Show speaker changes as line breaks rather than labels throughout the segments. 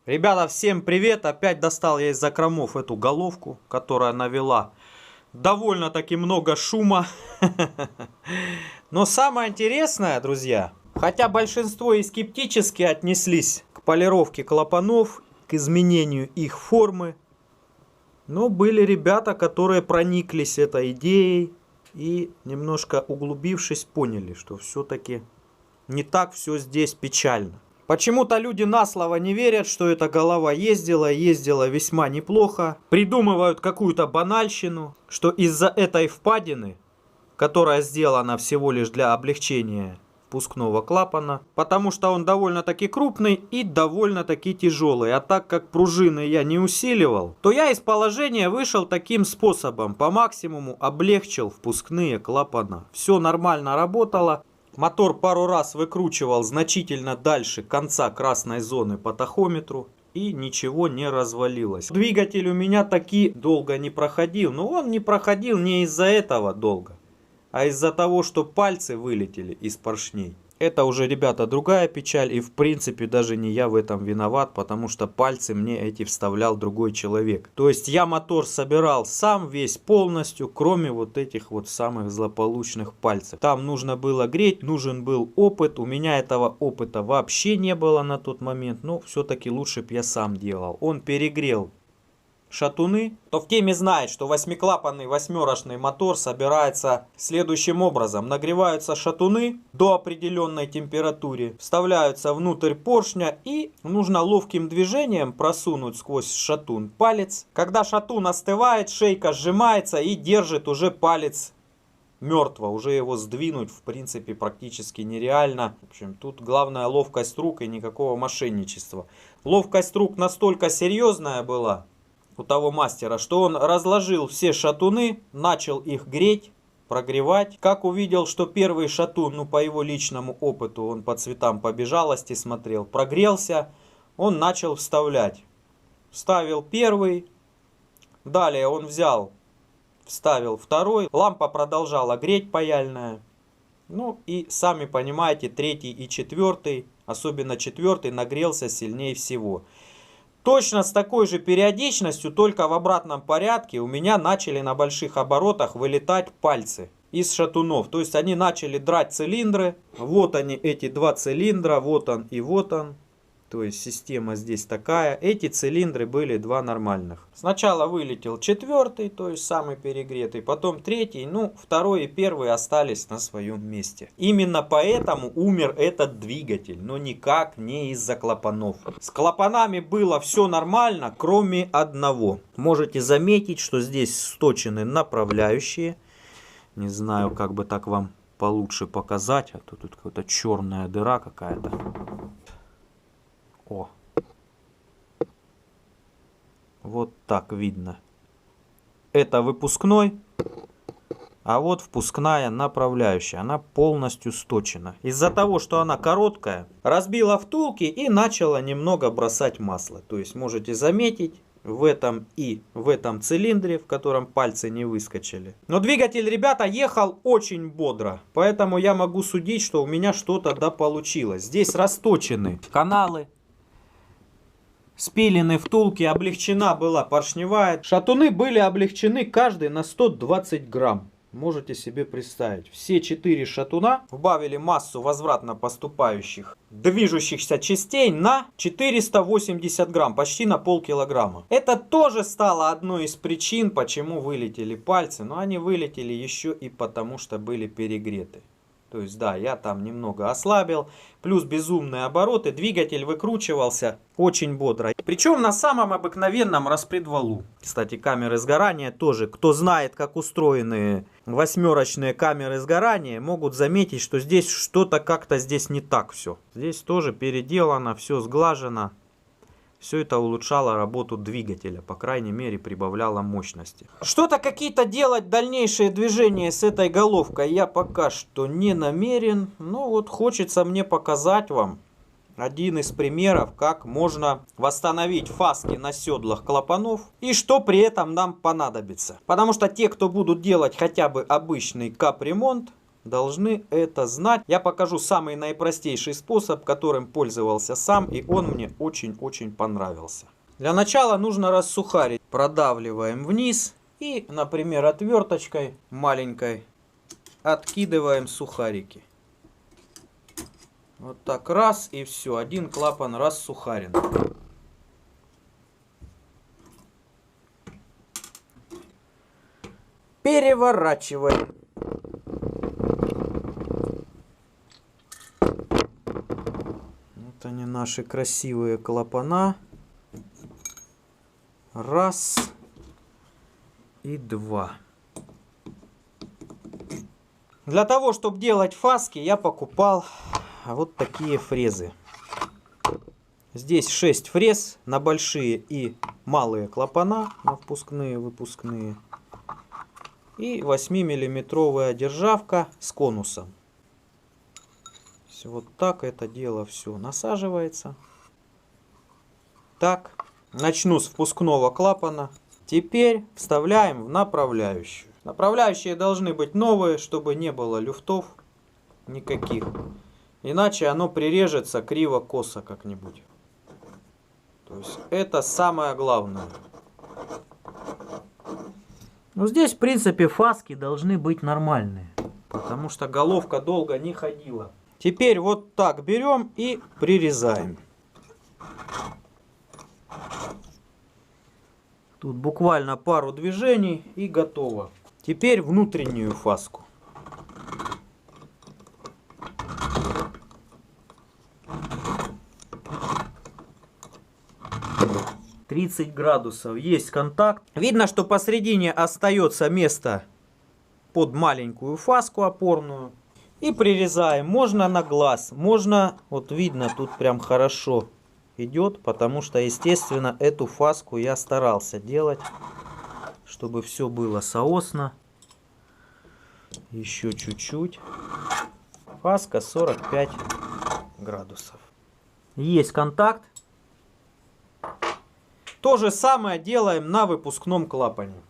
Ребята, всем привет! Опять достал я из закромов эту головку, которая навела довольно-таки много шума. Но самое интересное, друзья, хотя большинство и скептически отнеслись к полировке клапанов, к изменению их формы, но были ребята, которые прониклись этой идеей и, немножко углубившись, поняли, что все-таки не так все здесь печально. Почему-то люди на слово не верят, что эта голова ездила весьма неплохо. Придумывают какую-то банальщину, что из-за этой впадины, которая сделана всего лишь для облегчения впускного клапана, потому что он довольно-таки крупный и довольно-таки тяжелый. А так как пружины я не усиливал, то я из положения вышел таким способом. По максимуму облегчил впускные клапана. Все нормально работало. Мотор пару раз выкручивал значительно дальше конца красной зоны по тахометру. И ничего не развалилось. Двигатель у меня таки долго не проходил. Но он не проходил не из-за этого долго, а из-за того, что пальцы вылетели из поршней. Это уже, ребята, другая печаль. И в принципе даже не я в этом виноват, потому что пальцы мне эти вставлял другой человек. То есть я мотор собирал сам весь полностью, кроме вот этих вот самых злополучных пальцев. Там нужно было греть, нужен был опыт. У меня этого опыта вообще не было на тот момент. Но все-таки лучше бы я сам делал. Он перегрел шатуны. Кто в теме знает, что восьмиклапанный восьмерочный мотор собирается следующим образом. Нагреваются шатуны до определенной температуры, вставляются внутрь поршня и нужно ловким движением просунуть сквозь шатун палец. Когда шатун остывает, шейка сжимается и держит уже палец мертво. Уже его сдвинуть в принципе практически нереально. В общем, тут главная ловкость рук и никакого мошенничества. Ловкость рук настолько серьезная была у того мастера, что он разложил все шатуны, начал их греть, прогревать. Как увидел, что первый шатун, ну по его личному опыту, он по цветам побежалости смотрел, прогрелся, он начал вставлять. Вставил первый, далее он взял, вставил второй, лампа продолжала греть паяльная. Ну и сами понимаете, третий и четвертый, особенно четвертый, нагрелся сильнее всего. Точно с такой же периодичностью, только в обратном порядке, у меня начали на больших оборотах вылетать пальцы из шатунов. То есть они начали драть цилиндры. Вот они, эти два цилиндра, вот он и вот он. То есть система здесь такая. Эти цилиндры были два нормальных. Сначала вылетел четвертый, то есть самый перегретый, потом третий, ну второй и первый остались на своем месте. Именно поэтому умер этот двигатель, но никак не из-за клапанов. С клапанами было все нормально, кроме одного. Можете заметить, что здесь сточены направляющие. Не знаю, как бы так вам получше показать, а то тут какая-то черная дыра какая-то. О, вот так видно. Это выпускной, а вот впускная направляющая. Она полностью сточена. Из-за того, что она короткая, разбила втулки и начала немного бросать масло. То есть можете заметить в этом и в этом цилиндре, в котором пальцы не выскочили. Но двигатель, ребята, ехал очень бодро. Поэтому я могу судить, что у меня что-то да получилось. Здесь расточены каналы. Спилены втулки, облегчена была поршневая. Шатуны были облегчены каждый на 120 грамм. Можете себе представить. Все 4 шатуна убавили массу возвратно поступающих движущихся частей на 480 грамм. Почти на полкилограмма. Это тоже стало одной из причин, почему вылетели пальцы. Но они вылетели еще и потому, что были перегреты. То есть, да, я там немного ослабил. Плюс безумные обороты. Двигатель выкручивался очень бодро. Причем на самом обыкновенном распредвалу. Кстати, камеры сгорания тоже. Кто знает, как устроены восьмерочные камеры сгорания, могут заметить, что здесь что-то как-то здесь не так все. Здесь тоже переделано, все сглажено. Все это улучшало работу двигателя, по крайней мере прибавляло мощности. Что-то какие-то делать дальнейшие движения с этой головкой я пока что не намерен. Но вот хочется мне показать вам один из примеров, как можно восстановить фаски на седлах клапанов и что при этом нам понадобится. Потому что те, кто будут делать хотя бы обычный капремонт, должны это знать. Я покажу самый наипростейший способ, которым пользовался сам, и он мне очень-очень понравился. Для начала нужно рассухарить. Продавливаем вниз и, например, отверточкой маленькой откидываем сухарики. Вот так раз и все. Один клапан рассухарен. Переворачиваем. Вот они, наши красивые клапана. Раз и два. Для того, чтобы делать фаски, я покупал вот такие фрезы. Здесь 6 фрез на большие и малые клапана, на впускные, выпускные. И 8-миллиметровая державка с конусом. Вот так это дело все насаживается. Так. Начну с впускного клапана. Теперь вставляем в направляющую. Направляющие должны быть новые, чтобы не было люфтов никаких. Иначе оно прирежется криво-косо как-нибудь. То есть это самое главное. Ну здесь в принципе фаски должны быть нормальные. Потому что головка долго не ходила. Теперь вот так берем и прирезаем. Тут буквально пару движений и готово. Теперь внутреннюю фаску. «30 градусов». Есть контакт. Видно, что посередине остается место под маленькую фаску опорную. И прирезаем. Можно на глаз, можно, вот видно, тут прям хорошо идет, потому что, естественно, эту фаску я старался делать, чтобы все было соосно. Еще чуть-чуть. Фаска 45 градусов. Есть контакт. То же самое делаем на выпускном клапане.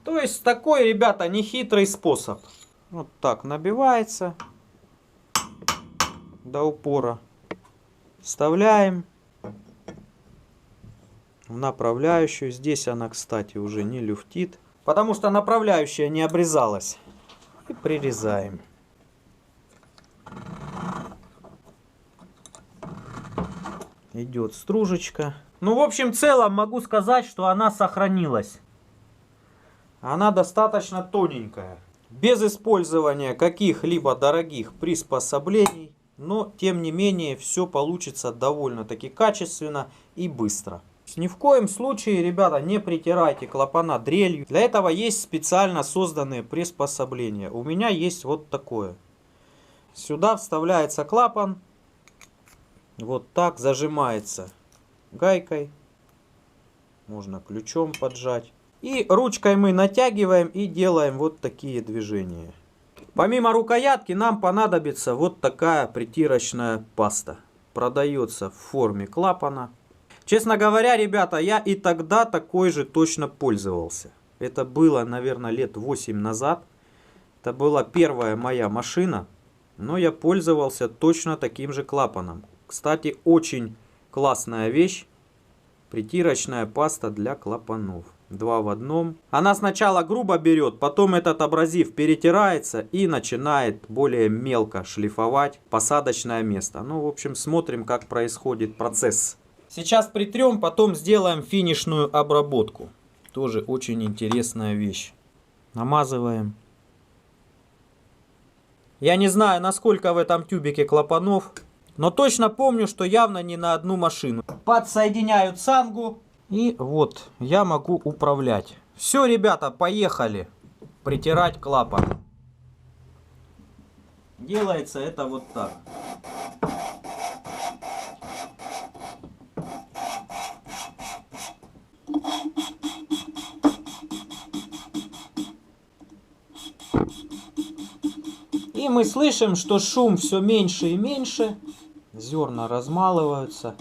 То есть такой, ребята, нехитрый способ. Вот так набивается до упора. Вставляем в направляющую. Здесь она, кстати, уже не люфтит, потому что направляющая не обрезалась. И прирезаем. Идет стружечка. Ну, в общем, в целом могу сказать, что она сохранилась. Она достаточно тоненькая. Без использования каких-либо дорогих приспособлений. Но, тем не менее, все получится довольно-таки качественно и быстро. Ни в коем случае, ребята, не притирайте клапана дрелью. Для этого есть специально созданные приспособления. У меня есть вот такое. Сюда вставляется клапан. Вот так зажимается гайкой. Можно ключом поджать. И ручкой мы натягиваем и делаем вот такие движения. Помимо рукоятки нам понадобится вот такая притирочная паста. Продается в форме клапана. Честно говоря, ребята, я и тогда такой же точно пользовался. Это было, наверное, лет 8 назад. Это была первая моя машина. Но я пользовался точно таким же клапаном. Кстати, очень классная вещь. Притирочная паста для клапанов. 2 в 1. Она сначала грубо берет, потом этот абразив перетирается и начинает более мелко шлифовать посадочное место. Ну, в общем, смотрим, как происходит процесс. Сейчас притрем, потом сделаем финишную обработку. Тоже очень интересная вещь. Намазываем. Я не знаю, насколько в этом тюбике клапанов, но точно помню, что явно не на одну машину. Подсоединяю цангу. И вот я могу управлять. Все, ребята, поехали притирать клапан. Делается это вот так. И мы слышим, что шум все меньше и меньше. Зерна размалываются.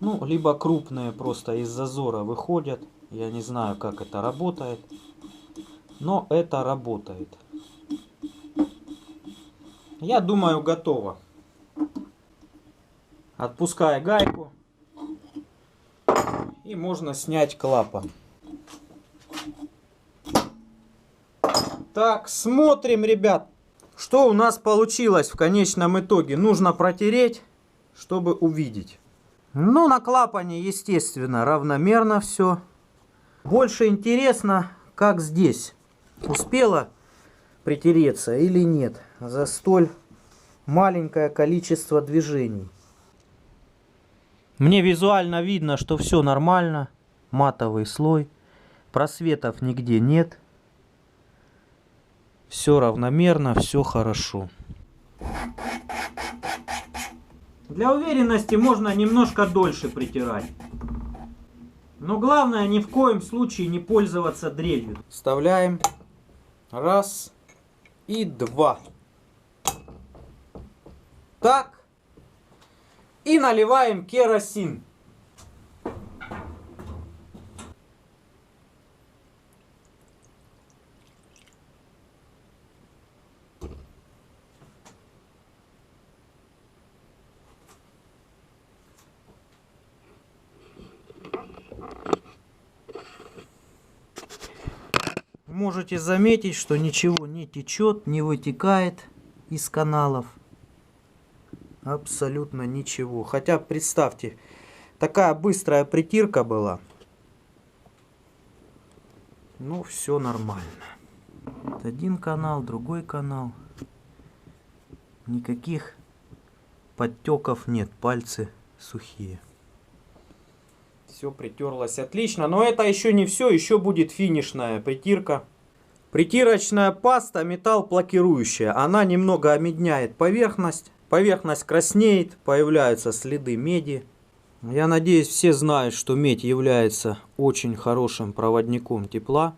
Ну, либо крупные просто из зазора выходят. Я не знаю, как это работает. Но это работает. Я думаю, готово. Отпускаю гайку. И можно снять клапан. Так, смотрим, ребят, что у нас получилось в конечном итоге. Нужно протереть, чтобы увидеть. Ну, на клапане, естественно, равномерно все. Больше интересно, как здесь. Успела притереться или нет за столь маленькое количество движений. Мне визуально видно, что все нормально. Матовый слой. Просветов нигде нет. Все равномерно, все хорошо. Для уверенности можно немножко дольше притирать. Но главное ни в коем случае не пользоваться дрелью. Вставляем. Раз и два. Так. И наливаем керосин. Можете заметить, что ничего не течет, не вытекает из каналов. Абсолютно ничего. Хотя, представьте, такая быстрая притирка была. Ну, все нормально. Вот один канал, другой канал. Никаких подтеков нет, пальцы сухие. Все притерлось отлично, но это еще не все, еще будет финишная притирка. Притирочная паста металл-плакирующая. Она немного обмедняет поверхность. Поверхность краснеет, появляются следы меди. Я надеюсь, все знают, что медь является очень хорошим проводником тепла.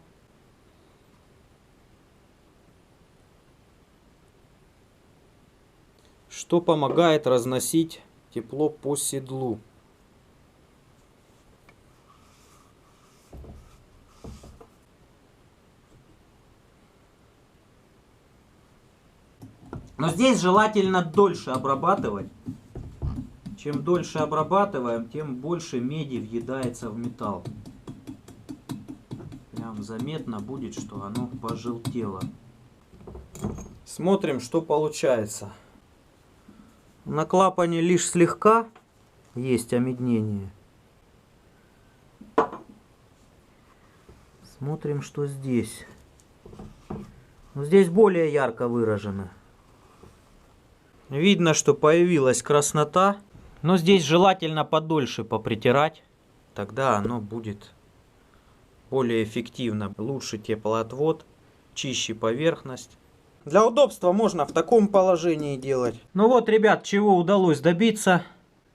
Что помогает разносить тепло по седлу. Но здесь желательно дольше обрабатывать. Чем дольше обрабатываем, тем больше меди въедается в металл. Прям заметно будет, что оно пожелтело. Смотрим, что получается. На клапане лишь слегка есть омеднение. Смотрим, что здесь. Здесь более ярко выражено. Видно, что появилась краснота, но здесь желательно подольше попритирать. Тогда оно будет более эффективно. Лучше теплоотвод, чище поверхность. Для удобства можно в таком положении делать. Ну вот, ребят, чего удалось добиться.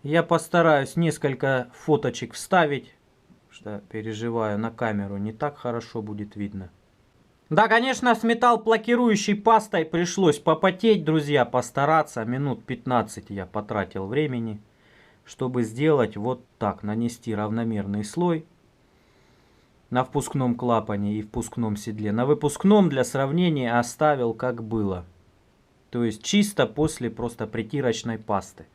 Я постараюсь несколько фоточек вставить, что переживаю, на камеру не так хорошо будет видно. Да, конечно, с металл-плакирующей пастой пришлось попотеть, друзья, постараться. Минут 15 я потратил времени, чтобы сделать вот так, нанести равномерный слой на впускном клапане и впускном седле. На выпускном для сравнения оставил как было. То есть чисто после просто притирочной пасты.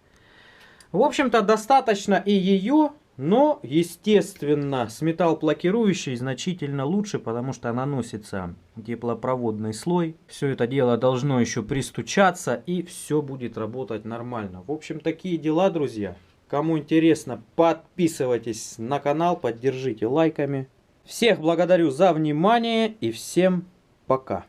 В общем-то, достаточно и ее. Но, естественно, с металлоплакирующей значительно лучше, потому что наносится теплопроводный слой. Все это дело должно еще пристучаться, и все будет работать нормально. В общем, такие дела, друзья. Кому интересно, подписывайтесь на канал, поддержите лайками. Всех благодарю за внимание и всем пока.